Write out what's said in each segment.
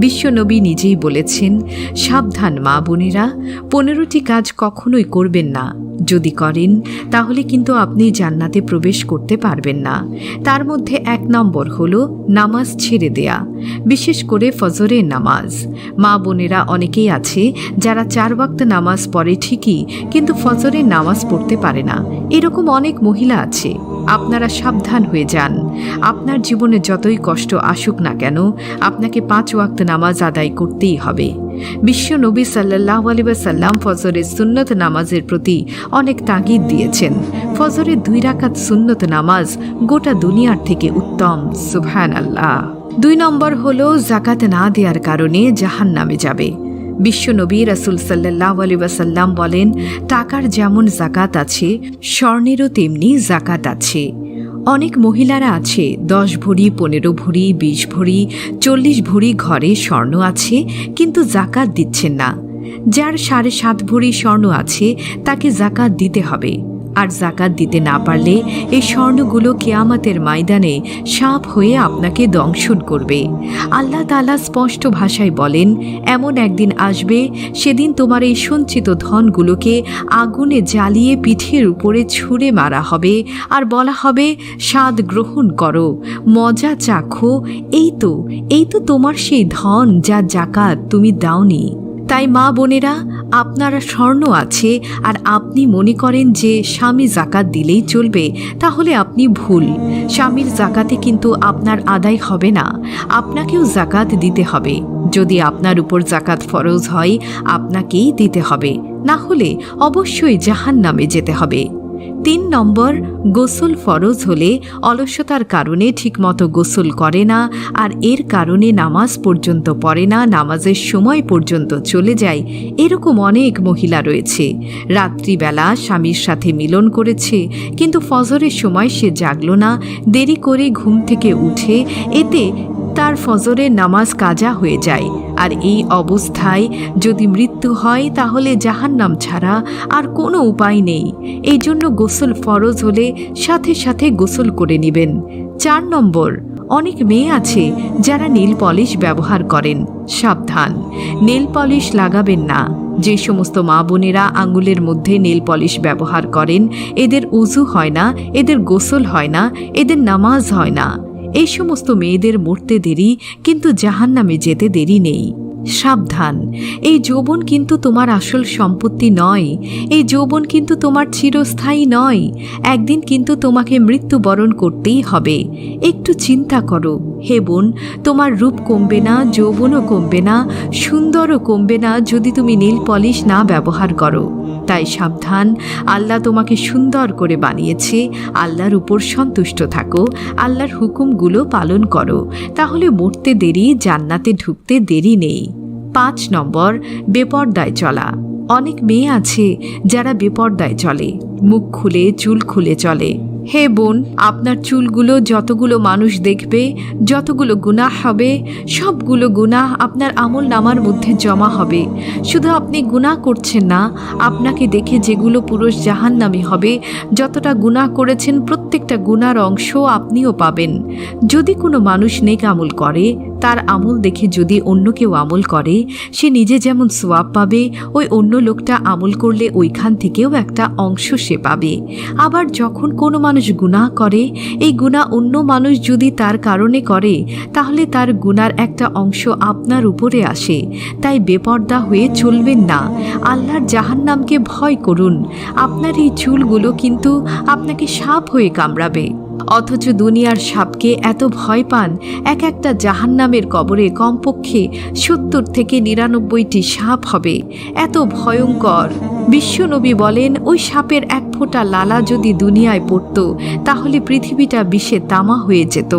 বিশ্বনবী নিজেই বলেছেন, সাবধান মা বোনেরা, 15টি কাজ কখনোই করবেন না। যদি করেন তাহলে কিন্তু আপনি জান্নাতে প্রবেশ করতে পারবেন না। তার মধ্যে 1 নম্বর হলো নামাজ ছেড়ে দেয়া, বিশেষ করে ফজরের নামাজ। মা বোনেরা অনেকেই আছে যারা 4 ওয়াক্ত নামাজ পড়ে ঠিকই, কিন্তু ফজরের নামাজ পড়তে পারে না। এরকম অনেক মহিলা আছে। আপনারা সাবধান হয়ে যান। আপনার জীবনে যতই কষ্ট আসুক না কেন, আপনাকে 5 ওয়াক্ত নামাজ আদায় করতেই হবে। বিশ্ব নবী সাল্লাল্লাহু আলাইহি ওয়াসাল্লাম ফজরের সুন্নত নামাজের প্রতি অনেক তাগিদ দিয়েছেন। ফজরের 2 রাকাত সুন্নত নামাজ গোটা দুনিয়ার থেকে উত্তম। সুবহানাল্লাহ। 2 নম্বর হলো যাকাত না দেওয়ার কারণে জাহান্নামে যাবে। বিশ্বনবী রাসূল সাল্লাল্লাহু আলাইহি ওয়াসাল্লাম বলেন, টাকার যেমন যাকাত আছে, স্বর্ণেরও তেমনি যাকাত আছে। অনেক মহিলারা আছে 10 ভরি, 15 ভরি, 20 ভরি, 40 ভরি ঘরে স্বর্ণ আছে, কিন্তু যাকাত দিচ্ছেন না। যার 7.5 ভরি স্বর্ণ আছে তাকে যাকাত দিতে হবে। আর যাকাত দিতে না পারলে এই স্বর্ণগুলো কিয়ামতের ময়দানে সাপ হয়ে আপনাকে দংশন করবে। আল্লাহ তাআলা স্পষ্ট ভাষায় বলেন, এমন একদিন আসবে, সেদিন তোমার এই সঞ্চিত ধনগুলোকে আগুনে জ্বালিয়ে পিঠের উপরে ছুঁড়ে মারা হবে, আর বলা হবে, স্বাদ গ্রহণ করো, মজা চাখো, এই তো তোমার সেই ধন যা যাকাত তুমি দাওনি। তাই মা বোনেরা, আপনার স্বর্ণ আছে আর আপনি মনে করেন যে স্বামী যাকাত দিলেই চলবে, তাহলে আপনি ভুল। স্বামীর যাকাতে কিন্তু আপনার আদায় হবে না, আপনাকেও যাকাত দিতে হবে। যদি আপনার উপর যাকাত ফরজ হয়, আপনাকেই দিতে হবে, না হলে অবশ্যই জাহান্নামে যেতে হবে। 3 নম্বর, গোসল ফরজ হলে অলসতার কারণে ঠিকমতো গোসল করে না, আর এর কারণে নামাজ পর্যন্ত পড়ে না, নামাজের সময় পর্যন্ত চলে যায়। এরকম অনেক মহিলা রয়েছে। রাত্রিবেলা স্বামীর সাথে মিলন করেছে, কিন্তু ফজরের সময় সে জাগল না, দেরি করে ঘুম থেকে উঠে, এতে তার ফজরের নামাজ কাজা হয়ে যায়। আর এই অবস্থায় যদি মৃত্যু হয়, তাহলে জাহান্নাম ছাড়া আর কোনো উপায় নেই। এই জন্য গোসল ফরজ হলে সাথে সাথে গোসল করে নেবেন। 4 নম্বর, অনেক মেয়ে আছে যারা নেল পলিশ ব্যবহার করেন। সাবধান, নেল পলিশ লাগাবেন না। যে সমস্ত মা বোনেরা আঙুলের মধ্যে নেল পলিশ ব্যবহার করেন, এদের উযু হয় না, এদের গোসল হয় না, এদের নামাজ হয় না। এই সমস্ত মেয়েদের মরতে দেরি, কিন্তু জাহান্নামে যেতে দেরি নেই। সাবধান, এই যৌবন কিন্তু তোমার আসল সম্পত্তি নয়। এই যৌবন কিন্তু তোমার চিরস্থায়ী নয়। একদিন কিন্তু তোমাকে মৃত্যুবরণ করতেই হবে। একটু চিন্তা করো হে বোন, তোমার রূপ কমবে না, যৌবনও কমবে না, সুন্দরও কমবে না যদি তুমি নীল পলিশ না ব্যবহার করো। তাই সাবধান, আল্লাহ তোমাকে সুন্দর করে বানিয়েছে। আল্লাহর উপর সন্তুষ্ট থাকো, আল্লাহর হুকুমগুলো পালন করো, তাহলে মরতে দেরি, জান্নাতে ঢুকতে দেরি নেই। 5 নম্বর, বেপরদায় চলা। অনেক মেয়ে আছে যারা বেপরদায় চলে, মুখ খুলে চুল খুলে চলে। হে বোন, আপনার চুলগুলো যতগুলো মানুষ দেখবে, যতগুলো গুনাহ হবে, সবগুলো গুনাহ আপনার আমল নামার মধ্যে জমা হবে। শুধু আপনি গুনাহ করছেন না, আপনাকে দেখে যেগুলো পুরুষ জাহান্নামী হবে, যতটা গুনাহ করেছেন প্রত্যেকটা গুনার অংশ আপনিও পাবেন। যদি কোনো মানুষ নেক আমল করে, তার আমল দেখে যদি অন্য কেউ আমল করে, সে নিজে যেমন সওয়াব পাবে, ওই অন্য লোকটা আমল করলে ওইখান থেকেও একটা অংশ সে পাবে। আবার যখন কোনো মানুষ গুনাহ করে, এই গুনাহ অন্য মানুষ যদি তার কারণে করে, তাহলে তার গুনার একটা অংশ আপনার উপরে আসে। তাই বেপরদা হয়ে চলবেন না। আল্লাহর জাহান্নামকে ভয় করুন। আপনার এই চুলগুলো কিন্তু আপনাকে সাপ হয়ে কামড়াবে, অথচ দুনিয়ার সাপকে এত ভয় পান। একটা জাহান্নামের কবরে কমপক্ষে 70 থেকে 99টি সাপ হবে, এত ভয়ঙ্কর। বিশ্বনবী বলেন, ওই সাপের 1 ফোঁটা লালা যদি দুনিয়ায় পড়ত, তাহলে পৃথিবীটা বিষে তামা হয়ে যেত,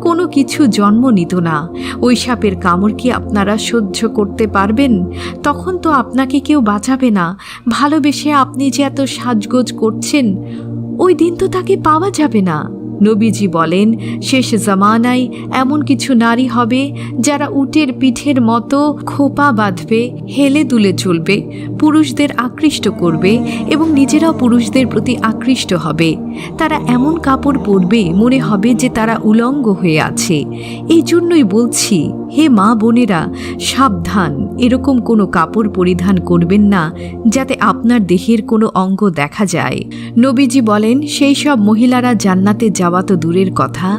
কোনো কিছু জন্ম নিত না। ওই সাপের কামড় কি আপনারা সহ্য করতে পারবেন? তখন তো আপনাকে কেউ বাঁচাবে না। ভালোবেসে আপনি যে এত সাজগোজ করছেন, ওই দিন তো তাকে পাওয়া যাবে না। নবীজি বলেন, শেষ জামানায় এমন কিছু নারী হবে যারা উটের পিঠের মতো খোপা বাঁধবে, হেলে দুলে চলবে, পুরুষদের আকৃষ্ট করবে এবং নিজেরাও পুরুষদের প্রতি আকৃষ্ট হবে। তারা এমন কাপড় পরবে, মনে হবে যে তারা উলঙ্গ হয়ে আছে। এই জন্যই বলছি, হে মা বোনেরা, সাবধান, এরকম কোনো কাপড় পরিধান করবেন না যাতে আপনার দেহের কোনো অঙ্গ দেখা যায়। নবীজি বলেন, সেই সব মহিলারা জান্নাতে যাওয়া তো দূরের কথা,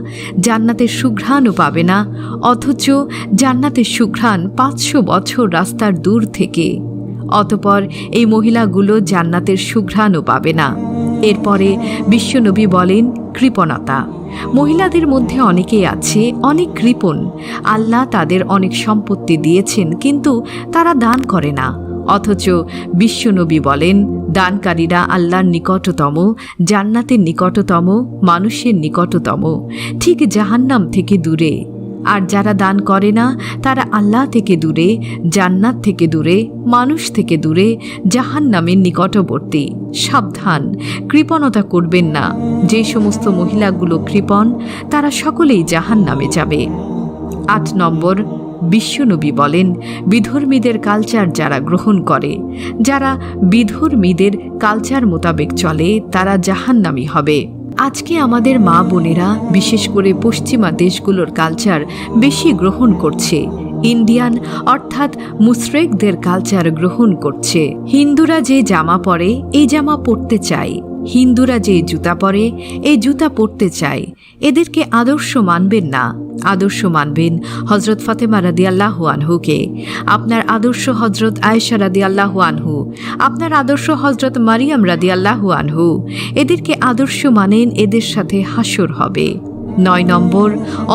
জান্নাতের সুঘ্রাণও পাবে না, অথচ জান্নাতের সুঘ্রাণ 500 বছর রাস্তার দূর থেকে। অতপর এই মহিলাগুলো জান্নাতের সুঘ্রাণও পাবে না। এরপরে বিশ্বনবী বলেন, কৃপণতা। মহিলাদের মধ্যে অনেকেই আছে অনেক কৃপণ। আল্লাহ তাদের অনেক সম্পত্তি দিয়েছেন, কিন্তু তারা দান করে না। অথচ বিশ্বনবী বলেন, দানকারীরা আল্লাহর নিকটতম, জান্নাতের নিকটতম, মানুষের নিকটতম, ঠিক জাহান্নাম থেকে দূরে। আর যারা দান করে না তারা আল্লাহ থেকে দূরে, জান্নাত থেকে দূরে, মানুষ থেকে দূরে, জাহান্নামের নিকটবর্তী। সাবধান, কৃপণতা করবেন না। যে সমস্ত মহিলাগুলো কৃপণ তারা সকলেই জাহান্নামে যাবে। 8 নম্বর, বিশ্বনবী বলেন, বিধর্মীদের কালচার যারা গ্রহণ করে, যারা বিধর্মীদের কালচার মোতাবেক চলে, তারা জাহান্নামী হবে। আজকে আমাদের মা বোনেরা বিশেষ করে পশ্চিমা দেশগুলোর কালচার বেশি গ্রহণ করছে। ইন্ডিয়ান অর্থাৎ মুশরিকদের কালচার গ্রহণ করছে। হিন্দুরা যে জামা পরে এই জামা পরতে চায়, হিন্দুরা যে জুতা পরে এই জুতা পরতে চায়। এদেরকে আদর্শ মানবেন না। আদর্শ মানবেন হজরত ফাতেমা রাদিয়াল্লাহু আনহুকে, আপনার আদর্শ হজরত আয়েশা রাদিয়াল্লাহু আনহু, আপনার আদর্শ হজরত মারিয়াম রাদিয়াল্লাহু আনহু। এদেরকে আদর্শ মানেন, এদের সাথে হাসর হবে। 9 নম্বর,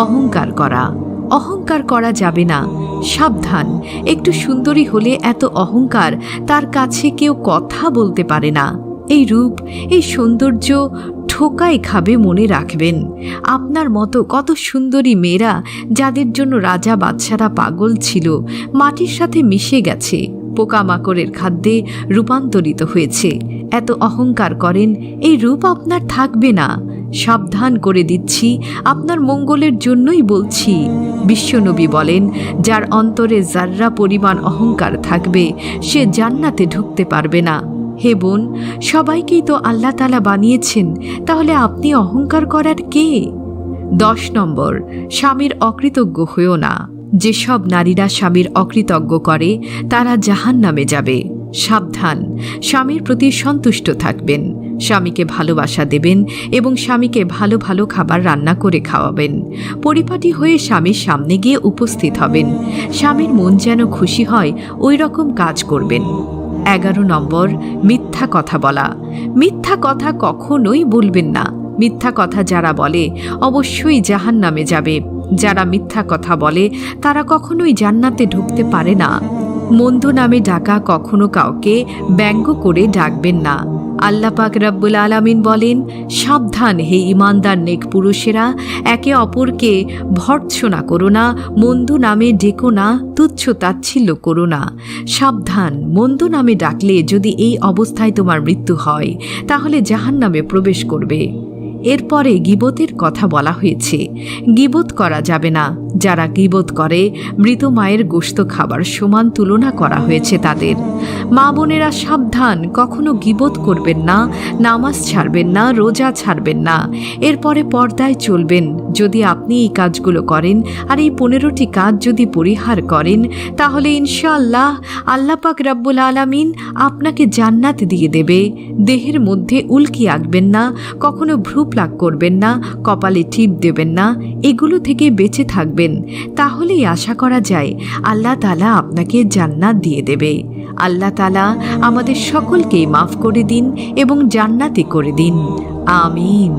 অহংকার করা। অহংকার করা যাবে না। সাবধান, একটু সুন্দরী হলে এত অহংকার, তার কাছে কেউ কথা বলতে পারে না। এই রূপ, এই সৌন্দর্য ঠোকাই খাবে, মনে রাখবেন। আপনার মতো কত সুন্দরী মেয়েরা, যাদের জন্য রাজা বাদশারা পাগল ছিল, মাটির সাথে মিশে গেছে, পোকামাকড়ের খাদ্যে রূপান্তরিত হয়েছে। এত অহংকার করেন, এই রূপ আপনার থাকবে না। সাবধান করে দিচ্ছি, আপনার মঙ্গলের জন্যই বলছি। বিশ্বনবী বলেন, যার অন্তরে যার্রা পরিমাণ অহংকার থাকবে সে জান্নাতে ঢুকতে পারবে না। হে বোন, সবাইকেই তো আল্লাহ তাআলা বানিয়েছেন, তাহলে আপনি অহংকার করার কে? 10 নম্বর, স্বামীর অকৃতজ্ঞ হয়েও না। যেসব নারীরা স্বামীর অকৃতজ্ঞ করে তারা জাহান্নামে যাবে। সাবধান, স্বামীর প্রতি সন্তুষ্ট থাকবেন, স্বামীকে ভালোবাসা দেবেন এবং স্বামীকে ভালো ভালো খাবার রান্না করে খাওয়াবেন। পরিপাটি হয়ে স্বামীর সামনে গিয়ে উপস্থিত হবেন। স্বামীর মন যেন খুশি হয় ওই রকম কাজ করবেন। 11 নম্বর, মিথ্যা কথা বলা। মিথ্যা কথা কখনোই বলবেন না। মিথ্যা কথা যারা বলে অবশ্যই জাহান্নামে যাবে। যারা মিথ্যা কথা বলে তারা কখনোই জান্নাতে ঢুকতে পারে না। মন্দ নামে ডাকা কখনো কাউকে ব্যঙ্গ করে ডাকবেন না। আল্লাহ পাক রব্বুল আলামিন বলেন, সাবধান হে ইমানদার নেক পুরুষেরা, একে অপরকে ভর্ৎসনা করো না, মন্দ নামে ডেকো না, তুচ্ছ তাচ্ছিল্য করো না। সাবধান, মন্দ নামে ডাকলে যদি এই অবস্থায় তোমার মৃত্যু হয় তাহলে জাহান্নামে প্রবেশ করবে। এরপরে গীবতের কথা বলা হয়েছে। গীবত করা যাবে না। যারা গীবত করে মৃত মায়ের গোশত খাবার সমান তুলনা করা হয়েছে তাদের। মা বোনেরা সাবধান, কখনো গীবত করবেন না, নামাজ ছাড়বেন না, রোজা ছাড়বেন না। এরপরে পর্দায় চলবেন। যদি আপনি এই কাজগুলো করেন আর এই 15টি কাজ যদি পরিহার করেন, তাহলে ইনশাআল্লাহ আল্লাহ পাক রব্বুল আলামিন আপনাকে জান্নাত দিয়ে দেবে। দেহের মধ্যে উল্কি আঁকবেন না, কখনো ভ্রু প্লাক করবেন না, কপালে টিপ দেবেন না, এগুলো থেকে বেঁচে থাকবেন। তাহলেই আশা করা যায় আল্লাহ তাআলা আপনাকে জান্নাত দিয়ে দেবে। আল্লাহ তাআলা আমাদের সকলকেই মাফ করে দিন এবং জান্নাতি করে দিন। আমিন।